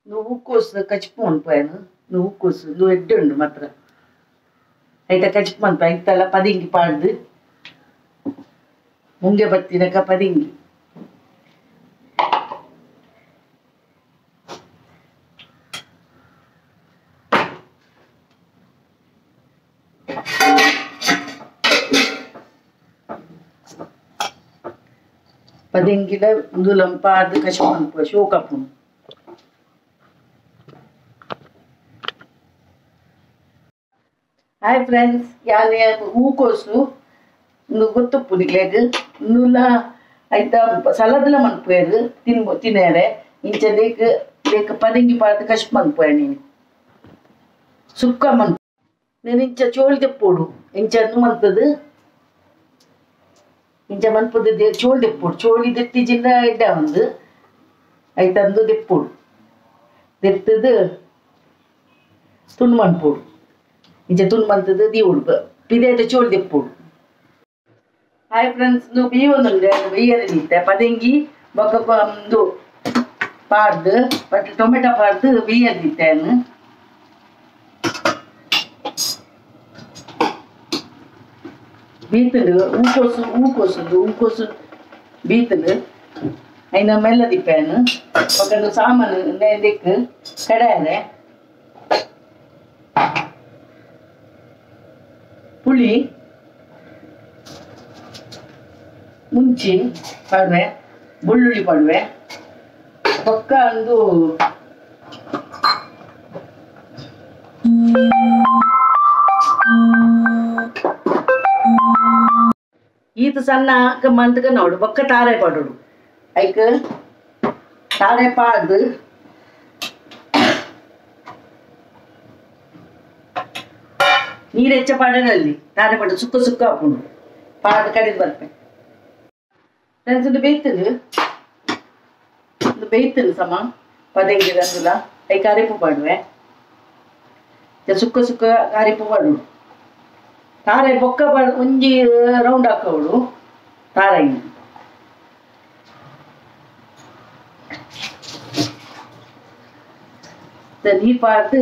నువ్వు కోసు కచ్చిపు అనిపోయాను నువ్వు కోసు నువ్వు ఎడ్డు మాత్రం అయితే కచ్చిపు అనిపోయి ఇంతలా పదింగి పాడుదు ಮುಂಗೆ ಬರ್ತೀನಕ್ಕ ಪದಿಂಗಿ పదింగిల ముందులంపాడు కష్టం షోకప్పు హాయ్ ఫ్రెండ్స్ యాని ಹೂಕೋಸು ಗೊತ್ತು ಪುಡಿಗ್ಲೆಗ್ ನೂಲ ಆಯ್ತಾ ಸಲದಲ ಮನ್ಪೋಯರು ತಿನ್ನೇರೆ ಇಂಚ ದೇಕ ಪದಿಂಗಿ ಪಾಡ್ದು ಕಷ್ಟ ಮನ್ಪೋಯ ನೀನು ಸುಕ್ಕ ಮನ್ నేను ఇంచ చోళ తెప్పుడు ఇంచను మంతది ఇంచ మన్పది చోళ తెప్పుడు చోళి తెత్తి జిన్న ఎడ్డ ఉంది అయితే అందు తెప్పుడు తెత్తది తుండు మన్పోడు ఇంచ తుండు మంతది దీవుడు పిదేట చోళ తెప్పుడు హాయ్ ఫ్రెండ్స్ నువ్వు బియ్యనుండే బియ్యనిద్ದೆ ಪದಂಗಿ ಬೊಕ್ಕ ಒಂದು ಪಾಡ್ದು ಬಟ್ ಟೊಮೆಟೊ ಪಾಡ್ದು ಬಿಯ್ಯದಿತ್ತೇನು ಬೀತಲು ಹೂಕೋಸು ಬೀತಲು అయిన మెల్ల తిప్పాను ఒక సామాను దిక్కు కడాయలే పులి ಮುಂಚಿ ಪಡುವೆ ಬೆಳ್ಳುಳ್ಳಿ ಪಡುವೆ ಪಕ್ಕ ಒಂದು ಈತ ಸಣ್ಣ ಮಂತ್ಗ ನೋಡು ಬೊಕ್ಕ ತಾರೆ ಪಡುಡು ಐಕ ತಾರೆ ಪಾಡ್ದು ನೀರು ಹೆಚ್ಚ ಪಾಡನಲ್ಲಿ ತಾರೆ ಪಡು ಸುಕ್ಕ ಸುಕ್ಕ ಹಾಕೊಂಡು ಪಾಡ್ದು ಕಡಿದು ಬರ್ತೆ ಫ್ರೆಂಡ್ಸ್ ಇದು ಬೇಯ್ತಲು ಸಮ ಪದಂಗಿ ರಂಗುಲ ಐ ಕಾರಿಪು ಪಾಡುವೆ ಸುಕ್ಕ ಸುಕ್ಕ ಕಾರಿಪು ಪಾಡು ತಾರೆ ಬೊಕ್ಕ ಒಂಜಿ ರೌಂಡ್ ಹಾಕೋಡು ತಾರ ನೀರು ಪಾಡ್ದು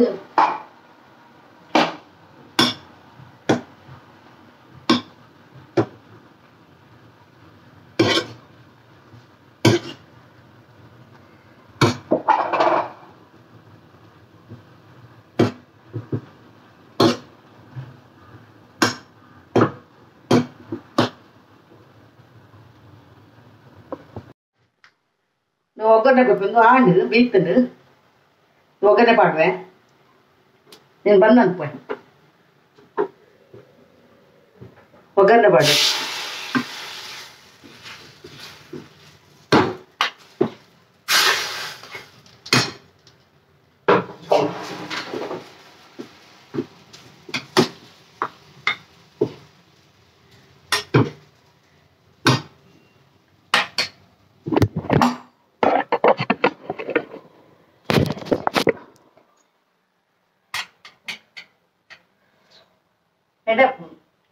ಒಗ್ಗರಣೆ ಕೊಟ್ಟು ಆಂಡು ಬೀತಂಡು ಒಗ್ಗರಣೆ ಪಾಡುವೆ ನೀನು ಬಂದು ಅನ್ಪೋಯ್ ಒಗ್ಗರಣೆ ಪಾಡು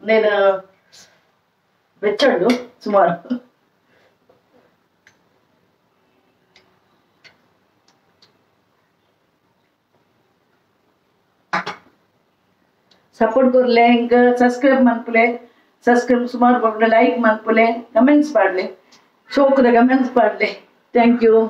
నేను వెచ్చండు సుమారు सपोर्ट करले इंक सब्सक्राइब मनपुले सब्सक्राइब सुमार लैक मनपुले कमेंट्स पाडले शोक कमेंट्स पाडले थैंक यू।